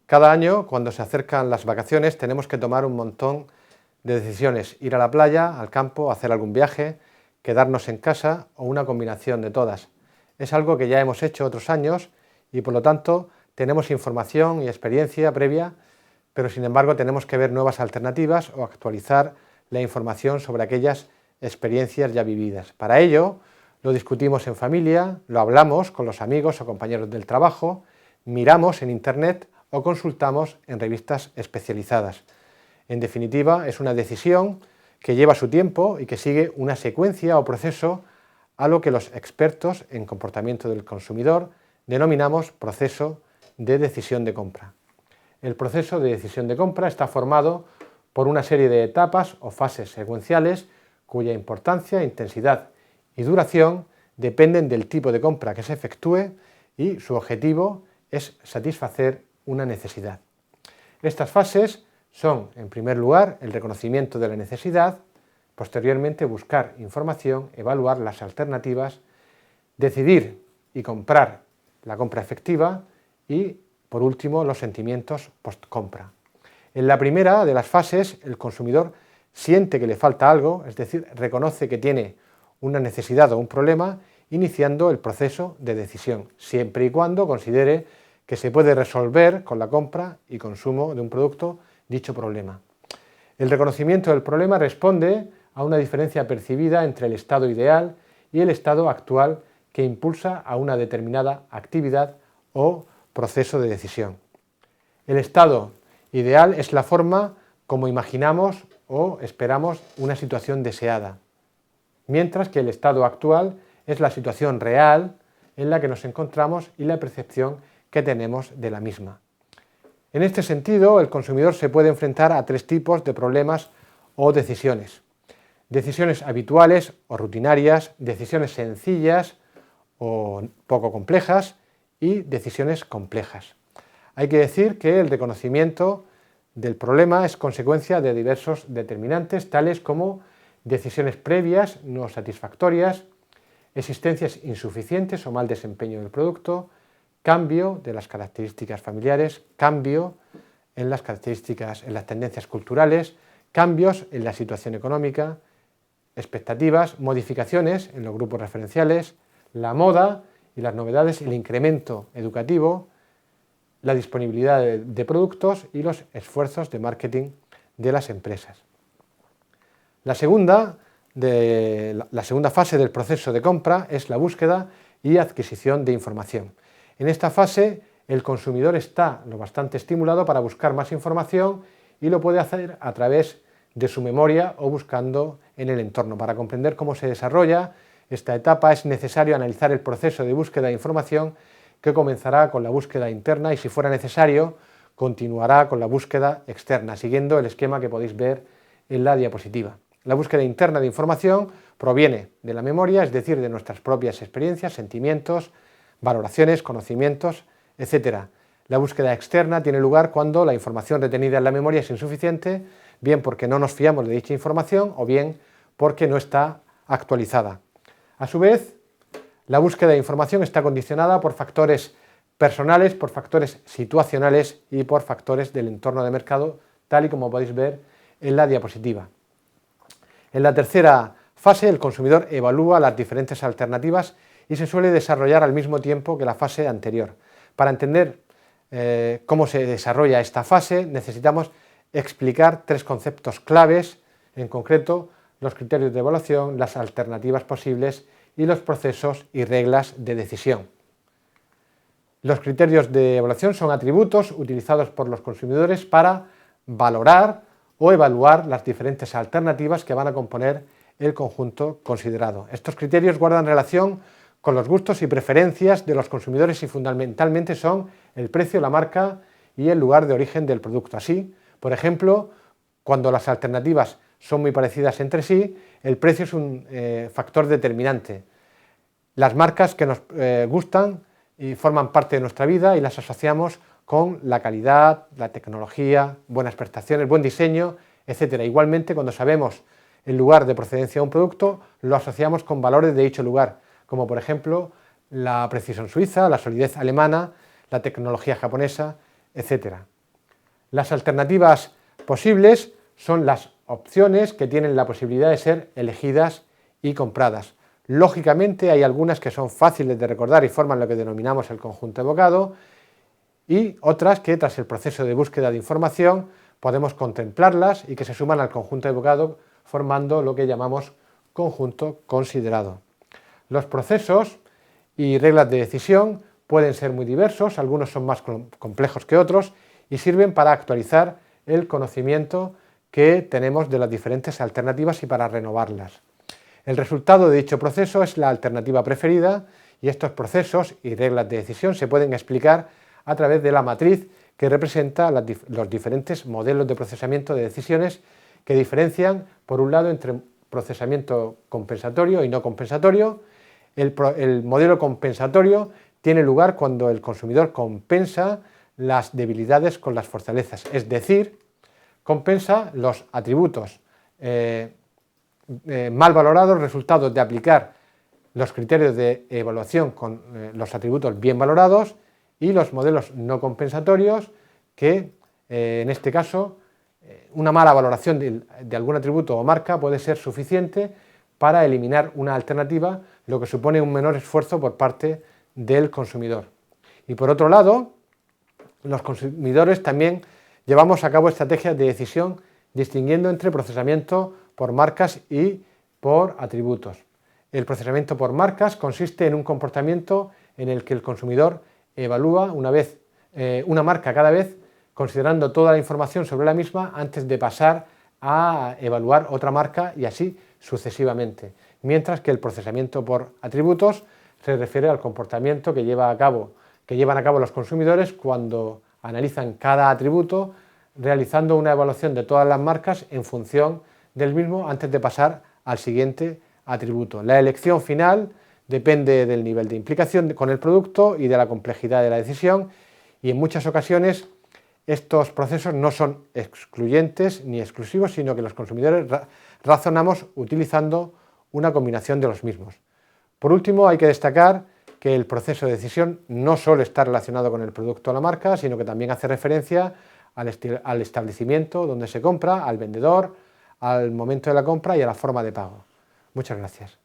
Cada año, cuando se acercan las vacaciones, tenemos que tomar un montón de decisiones: ir a la playa, al campo, hacer algún viaje, quedarnos en casa o una combinación de todas. Es algo que ya hemos hecho otros años y por lo tanto tenemos información y experiencia previa, pero sin embargo tenemos que ver nuevas alternativas o actualizar la información sobre aquellas experiencias ya vividas. Para ello, lo discutimos en familia, lo hablamos con los amigos o compañeros del trabajo, miramos en internet o consultamos en revistas especializadas. En definitiva, es una decisión que lleva su tiempo y que sigue una secuencia o proceso a lo que los expertos en comportamiento del consumidor denominamos proceso de decisión de compra. El proceso de decisión de compra está formado por una serie de etapas o fases secuenciales cuya importancia, intensidad y duración dependen del tipo de compra que se efectúe y su objetivo es satisfacer una necesidad. Estas fases son, en primer lugar, el reconocimiento de la necesidad, posteriormente buscar información, evaluar las alternativas, decidir y comprar la compra efectiva y, por último, los sentimientos post-compra. En la primera de las fases, el consumidor siente que le falta algo, es decir, reconoce que tiene una necesidad o un problema, iniciando el proceso de decisión, siempre y cuando considere que se puede resolver con la compra y consumo de un producto dicho problema. El reconocimiento del problema responde a una diferencia percibida entre el estado ideal y el estado actual que impulsa a una determinada actividad o proceso de decisión. El estado ideal es la forma como imaginamos o esperamos una situación deseada, mientras que el estado actual es la situación real en la que nos encontramos y la percepción que tenemos de la misma. En este sentido, el consumidor se puede enfrentar a tres tipos de problemas o decisiones: decisiones habituales o rutinarias, decisiones sencillas o poco complejas y decisiones complejas. Hay que decir que el reconocimiento del problema es consecuencia de diversos determinantes, tales como decisiones previas no satisfactorias, existencias insuficientes o mal desempeño del producto, cambio de las características familiares, cambio en las características, en las tendencias culturales, cambios en la situación económica, expectativas, modificaciones en los grupos referenciales, la moda y las novedades, el incremento educativo, la disponibilidad de productos y los esfuerzos de marketing de las empresas. La segunda fase del proceso de compra es la búsqueda y adquisición de información. En esta fase, el consumidor está lo bastante estimulado para buscar más información y lo puede hacer a través de su memoria o buscando en el entorno. Para comprender cómo se desarrolla esta etapa es necesario analizar el proceso de búsqueda de información, que comenzará con la búsqueda interna y, si fuera necesario, continuará con la búsqueda externa, siguiendo el esquema que podéis ver en la diapositiva. La búsqueda interna de información proviene de la memoria, es decir, de nuestras propias experiencias, sentimientos, valoraciones, conocimientos, etc. La búsqueda externa tiene lugar cuando la información retenida en la memoria es insuficiente, bien porque no nos fiamos de dicha información o bien porque no está actualizada. A su vez, la búsqueda de información está condicionada por factores personales, por factores situacionales y por factores del entorno de mercado, tal y como podéis ver en la diapositiva. En la tercera fase, el consumidor evalúa las diferentes alternativas y se suele desarrollar al mismo tiempo que la fase anterior. Para entender cómo se desarrolla esta fase, necesitamos explicar tres conceptos claves, en concreto los criterios de evaluación, las alternativas posibles y los procesos y reglas de decisión. Los criterios de evaluación son atributos utilizados por los consumidores para valorar o evaluar las diferentes alternativas que van a componer el conjunto considerado. Estos criterios guardan relación con los gustos y preferencias de los consumidores y fundamentalmente son el precio, la marca y el lugar de origen del producto. Así, por ejemplo, cuando las alternativas son muy parecidas entre sí, el precio es un factor determinante. Las marcas que nos gustan y forman parte de nuestra vida y las asociamos con la calidad, la tecnología, buenas prestaciones, buen diseño, etc. Igualmente, cuando sabemos el lugar de procedencia de un producto, lo asociamos con valores de dicho lugar, como por ejemplo la precisión suiza, la solidez alemana, la tecnología japonesa, etc. Las alternativas posibles son las opciones que tienen la posibilidad de ser elegidas y compradas. Lógicamente hay algunas que son fáciles de recordar y forman lo que denominamos el conjunto evocado, y otras que tras el proceso de búsqueda de información podemos contemplarlas y que se suman al conjunto evocado formando lo que llamamos conjunto considerado. Los procesos y reglas de decisión pueden ser muy diversos, algunos son más complejos que otros y sirven para actualizar el conocimiento que tenemos de las diferentes alternativas y para renovarlas. El resultado de dicho proceso es la alternativa preferida y estos procesos y reglas de decisión se pueden explicar a través de la matriz que representa los diferentes modelos de procesamiento de decisiones que diferencian, por un lado, entre procesamiento compensatorio y no compensatorio. El modelo compensatorio tiene lugar cuando el consumidor compensa las debilidades con las fortalezas, es decir, compensa los atributos mal valorados, resultados de aplicar los criterios de evaluación con los atributos bien valorados, y los modelos no compensatorios que en este caso una mala valoración de algún atributo o marca puede ser suficiente para eliminar una alternativa, lo que supone un menor esfuerzo por parte del consumidor. Y por otro lado, los consumidores también llevamos a cabo estrategias de decisión distinguiendo entre procesamiento por marcas y por atributos. El procesamiento por marcas consiste en un comportamiento en el que el consumidor evalúa una marca cada vez, considerando toda la información sobre la misma antes de pasar a evaluar otra marca y así sucesivamente. Mientras que el procesamiento por atributos se refiere al comportamiento que llevan a cabo los consumidores cuando analizan cada atributo, realizando una evaluación de todas las marcas en función del mismo antes de pasar al siguiente atributo. La elección final depende del nivel de implicación con el producto y de la complejidad de la decisión, y en muchas ocasiones estos procesos no son excluyentes ni exclusivos, sino que los consumidores razonamos utilizando una combinación de los mismos. Por último, hay que destacar que el proceso de decisión no solo está relacionado con el producto o la marca, sino que también hace referencia al establecimiento donde se compra, al vendedor, al momento de la compra y a la forma de pago. Muchas gracias.